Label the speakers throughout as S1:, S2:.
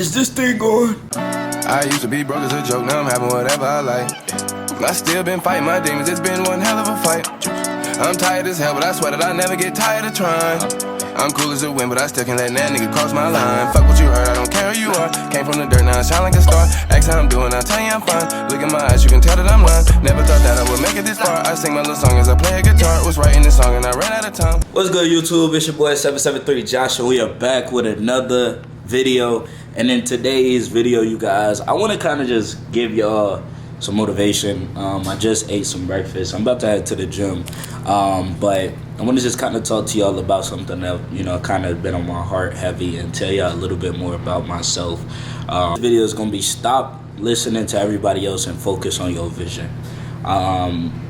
S1: Is this thing going?
S2: I used to be broke as a joke, now I'm having whatever I like. I still been fighting my demons, it's been one hell of a fight. I'm tired as hell, but I swear that I never get tired of trying. I'm cool as a wind, but I still can't let that nigga cross my line. Fuck what you heard, I don't care who you are. Came from the dirt, now I shine like a star. Ask how I'm doing, I'll tell you I'm fine. Look in my eyes, you can tell that I'm lying. Never thought that I would make it this far. I sing my little song as I play a guitar. Was writing this song and I ran out of time.
S1: What's good, YouTube? It's your boy 773 Josh, and we are back with another video. And in today's video, you guys, I want to kind of just give y'all some motivation. I just ate some breakfast. I'm about to head to the gym, but I want to just kind of talk to y'all about something that, you know, kind of been on my heart heavy, and tell y'all a little bit more about myself. This video is gonna be stop listening to everybody else and focus on your vision.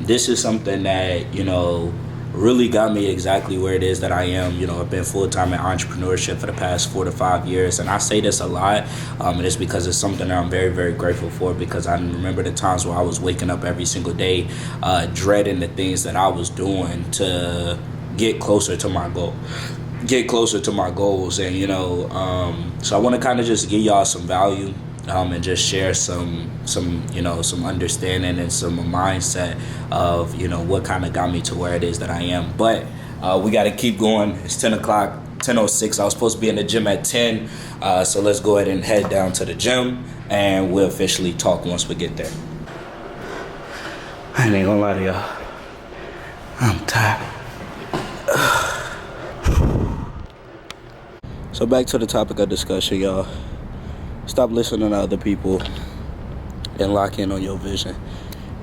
S1: This is something that, you know, really got me exactly where it is that I am. You know, I've been full-time in entrepreneurship for the past 4 to 5 years, and I say this a lot, and it's because it's something that I'm very, very grateful for, because I remember the times where I was waking up every single day dreading the things that I was doing to get closer to my goals, and you know, so I want to kind of just give y'all some value, and just share some you know, some understanding and some mindset of, you know, what kind of got me to where it is that I am. But we got to keep going. It's 10 o'clock, 10:06. I was supposed to be in the gym at 10, so let's go ahead and head down to the gym, and we'll officially talk once we get there. I ain't gonna lie to y'all, I'm tired. So back to the topic of discussion, y'all. Stop listening to other people and lock in on your vision.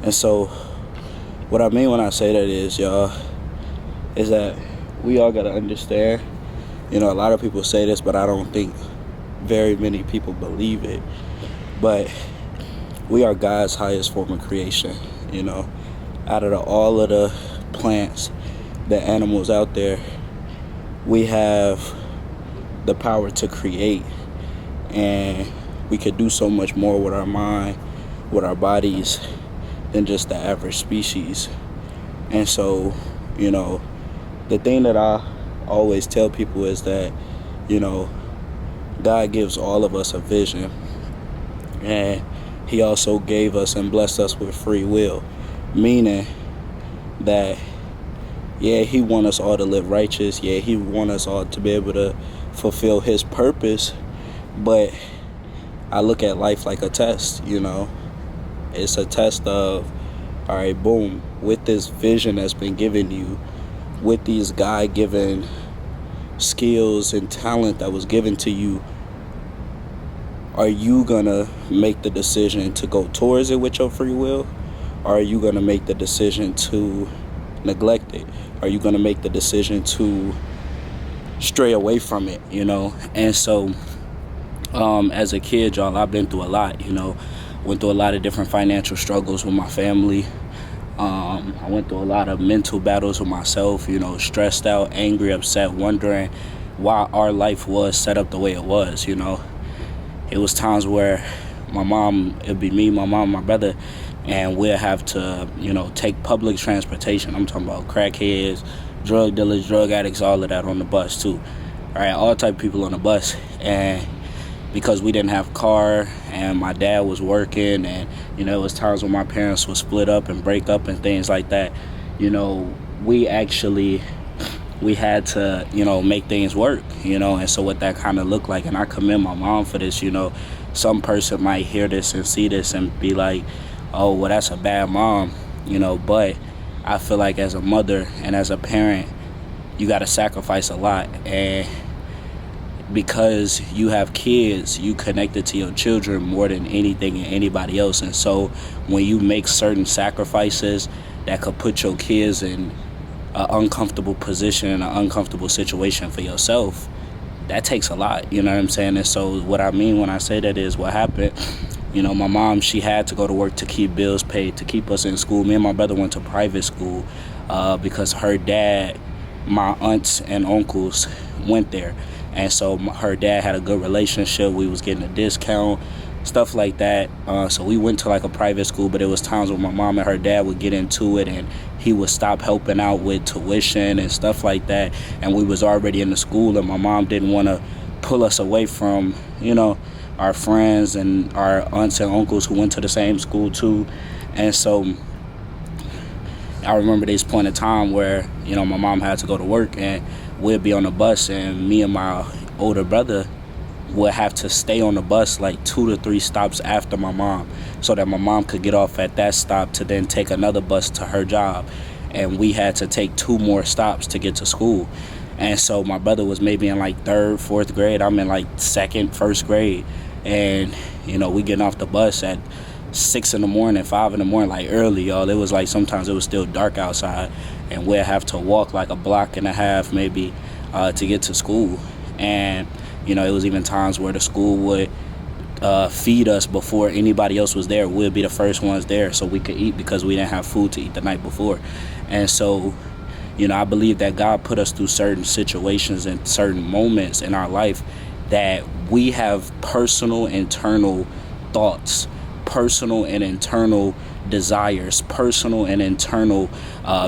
S1: And so what I mean when I say that is, y'all, is that we all got to understand, you know, a lot of people say this, but I don't think very many people believe it, but we are God's highest form of creation. You know, out of all of the plants, the animals out there, we have the power to create, and we could do so much more with our mind, with our bodies, than just the average species. And so, you know, the thing that I always tell people is that, you know, God gives all of us a vision, and he also gave us and blessed us with free will, meaning that, yeah, he wants us all to live righteous, yeah, he wants us all to be able to fulfill his purpose, but I look at life like a test. You know, it's a test of, all right, boom, with this vision that's been given you, with these God-given skills and talent that was given to you, are you gonna make the decision to go towards it with your free will, or are you gonna make the decision to neglect it? Are you gonna make the decision to stray away from it? You know, and so as a kid, y'all, I've been through a lot. You know, went through a lot of different financial struggles with my family. I went through a lot of mental battles with myself, you know, stressed out, angry, upset, wondering why our life was set up the way it was. You know, it was times where my mom, it'd be me, my mom, my brother, and we'll have to, you know, take public transportation. I'm talking about crackheads, drug dealers, drug addicts, all of that on the bus too. All right, all type of people on the bus. And because we didn't have a car, and my dad was working, and, you know, it was times when my parents would split up and break up and things like that, you know, we had to, you know, make things work, you know. And so what that kind of looked like, and I commend my mom for this, you know, some person might hear this and see this and be like, oh, well, that's a bad mom, you know, but I feel like as a mother and as a parent, you got to sacrifice a lot. And because you have kids, you connected to your children more than anything and anybody else. And so when you make certain sacrifices that could put your kids in an uncomfortable position, an uncomfortable situation for yourself, that takes a lot, you know what I'm saying? And so what I mean when I say that is, what happened, you know, my mom, she had to go to work to keep bills paid, to keep us in school. Me and my brother went to private school because her dad, my aunts and uncles went there. And so her dad had a good relationship. We was getting a discount, stuff like that. So we went to like a private school, but it was times when my mom and her dad would get into it, and he would stop helping out with tuition and stuff like that. And we was already in the school, and my mom didn't want to pull us away from, our friends and our aunts and uncles who went to the same school too. And so I remember this point in time where, my mom had to go to work, and we'd be on the bus, and me and my older brother would have to stay on the bus like 2 to 3 stops after my mom, so that my mom could get off at that stop to then take another bus to her job. And we had to take 2 more stops to get to school. And so my brother was maybe in like 3rd, 4th grade. I'm in like 2nd, 1st grade. And, we getting off the bus at 6 in the morning, 5 in the morning, like early, y'all. It was like sometimes it was still dark outside, and we'd have to walk like a block and a half maybe to get to school. And, it was even times where the school would feed us before anybody else was there. We'd be the first ones there so we could eat, because we didn't have food to eat the night before. And so, I believe that God put us through certain situations and certain moments in our life that we have personal internal thoughts, personal and internal desires, personal and internal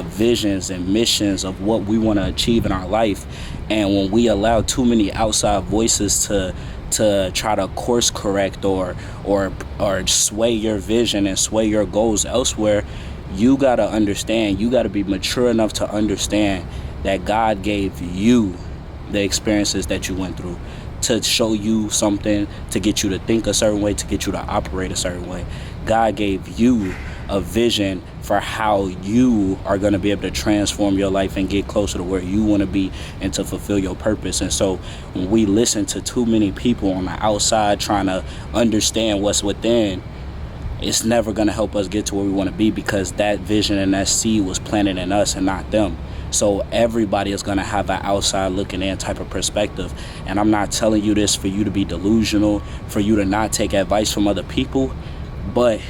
S1: visions and missions of what we want to achieve in our life. And when we allow too many outside voices to try to course correct or sway your vision and sway your goals elsewhere, you got to understand, you got to be mature enough to understand that God gave you the experiences that you went through to show you something, to get you to think a certain way, to get you to operate a certain way. God gave you a vision for how you are going to be able to transform your life and get closer to where you want to be and to fulfill your purpose. And so when we listen to too many people on the outside trying to understand what's within, it's never going to help us get to where we want to be, because that vision and that seed was planted in us and not them. So everybody is going to have an outside looking in type of perspective. And I'm not telling you this for you to be delusional, for you to not take advice from other people, but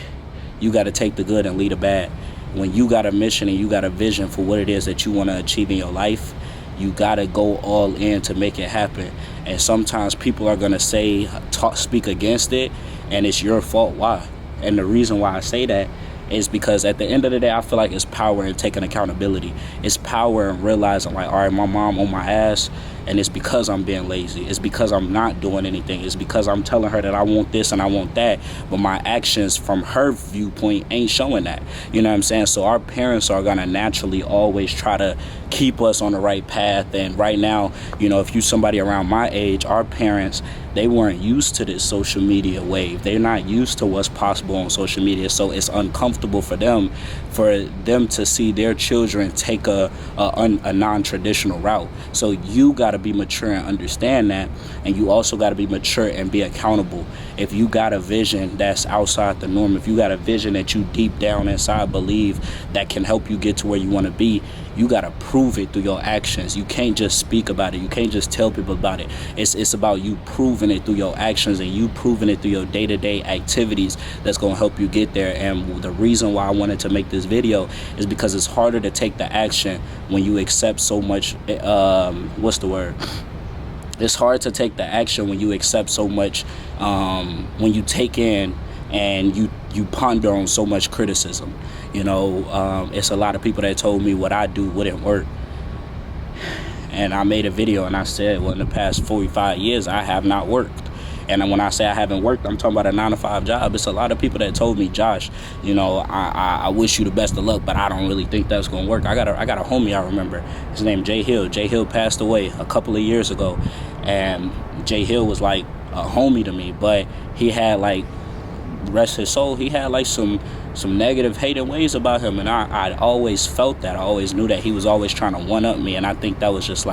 S1: you got to take the good and leave the bad. When you got a mission and you got a vision for what it is that you want to achieve in your life, you got to go all in to make it happen. And sometimes people are going to speak against it, and it's your fault. Why? And the reason why I say that is because at the end of the day, I feel like it's power in taking accountability. It's power in realizing, like, all right, my mom on my ass, and it's because I'm being lazy. It's because I'm not doing anything. It's because I'm telling her that I want this and I want that, but my actions from her viewpoint ain't showing that. You know what I'm saying? So our parents are going to naturally always try to keep us on the right path. And right now, if you somebody around my age, our parents, they weren't used to this social media wave. They're not used to what's possible on social media. So it's uncomfortable for them to see their children take a non-traditional route. So you got to be mature and understand that. And you also got to be mature and be accountable. If you got a vision that's outside the norm, if you got a vision that you deep down inside believe that can help you get to where you want to be, you got to prove it through your actions. You can't just speak about it. You can't just tell people about it. It's about you proving it through your actions and you proving it through your day-to-day activities that's going to help you get there. And the reason why I wanted to make this video is because it's harder to take the action when you accept so much, It's hard to take the action when you accept so much, when you take in and you ponder on so much criticism. It's a lot of people that told me what I do wouldn't work. And I made a video and I said, well, in the past 45 years, I have not worked. And when I say I haven't worked, I'm talking about a 9-to-5 job. It's a lot of people that told me, Josh, I wish you the best of luck, but I don't really think that's going to work. I got a homie I remember. His name Jay Hill. Jay Hill passed away a couple of years ago. And Jay Hill was like a homie to me, but he had like, rest his soul, he had like some negative hating ways about him, and I always felt that. I always knew that he was always trying to one up me, and I think that was just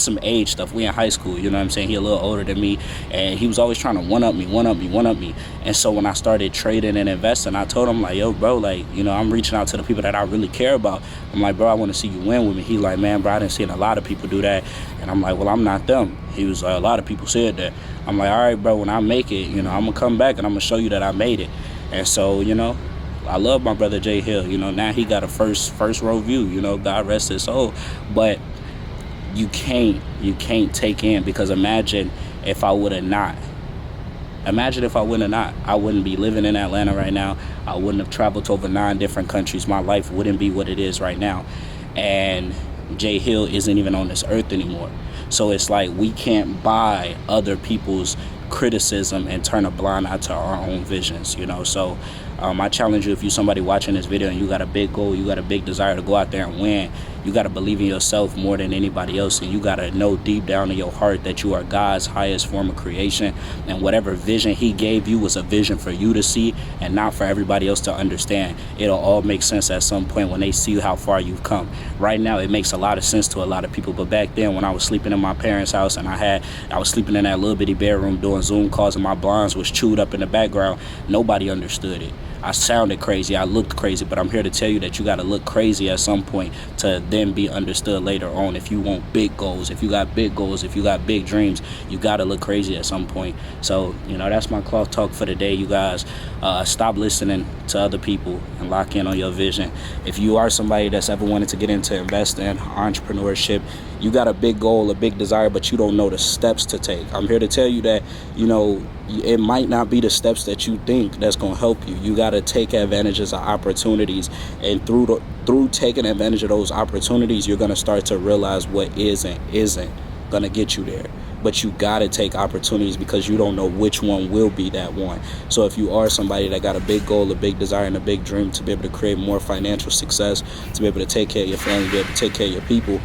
S1: some age stuff. We in high school, you know what I'm saying? He a little older than me, and he was always trying to one up me. And so when I started trading and investing, I told him, like, yo, bro, I'm reaching out to the people that I really care about. I'm like, bro, I want to see you win with me. He like, man, bro, I didn't see a lot of people do that. And I'm like, well, I'm not them. He was like, a lot of people said that. I'm like, all right, bro, when I make it, I'm going to come back and I'm going to show you that I made it. And so, I love my brother Jay Hill. Now he got a first row view, God rest his soul. But you can't take in, because imagine if I would have not. I wouldn't be living in Atlanta right now. I wouldn't have traveled to over 9 different countries. My life wouldn't be what it is right now. And Jay Hill isn't even on this earth anymore. So it's like we can't buy other people's criticism and turn a blind eye to our own visions, you know. So I challenge you, if you're somebody watching this video and you got a big goal, you got a big desire to go out there and win, you got to believe in yourself more than anybody else, and you got to know deep down in your heart that you are God's highest form of creation, and whatever vision he gave you was a vision for you to see and not for everybody else to understand. It'll all make sense at some point when they see how far you've come. Right now it makes a lot of sense to a lot of people, but back then when I was sleeping in my parents' house and I was sleeping in that little bitty bedroom doing Zoom calls and my blinds was chewed up in the background, nobody understood it. I sounded crazy, I looked crazy, but I'm here to tell you that you got to look crazy at some point to then be understood later on. If you want big goals, if you got big goals, if you got big dreams, you got to look crazy at some point. So, you know, that's my cloth talk for today, you guys. Stop listening to other people and lock in on your vision. If you are somebody that's ever wanted to get into investing, entrepreneurship, you got a big goal, a big desire, but you don't know the steps to take. I'm here to tell you that, you know, it might not be the steps that you think that's going to help you. You got to take advantages of opportunities, and through taking advantage of those opportunities, you're going to start to realize what isn't going to get you there. But you got to take opportunities because you don't know which one will be that one. So if you are somebody that got a big goal, a big desire, and a big dream to be able to create more financial success, to be able to take care of your family, be able to take care of your people,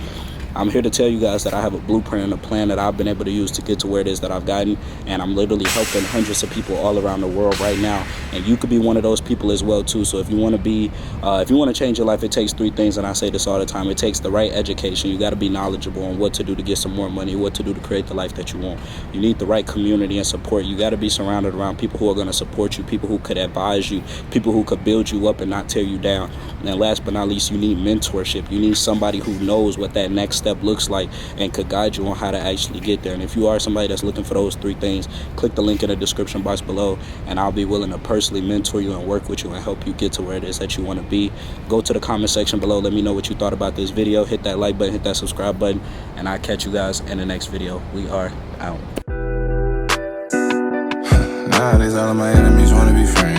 S1: I'm here to tell you guys that I have a blueprint and a plan that I've been able to use to get to where it is that I've gotten, and I'm literally helping hundreds of people all around the world right now, and you could be one of those people as well too. So if you want to be, if you want to change your life, it takes 3 things, and I say this all the time. It takes the right education. You got to be knowledgeable on what to do to get some more money, what to do to create the life that you want. You need the right community and support. You got to be surrounded around people who are going to support you, people who could advise you, people who could build you up and not tear you down. And last but not least, you need mentorship. You need somebody who knows what that next step looks like and could guide you on how to actually get there. And if you are somebody that's looking for those 3 things, click the link in the description box below, and I'll be willing to personally mentor you and work with you and help you get to where it is that you want to be. Go to the comment section below, let me know what you thought about this video. Hit that like button, hit that subscribe button, and I'll catch you guys in the next video. We are out.
S2: Nowadays all of my enemies want to be friends.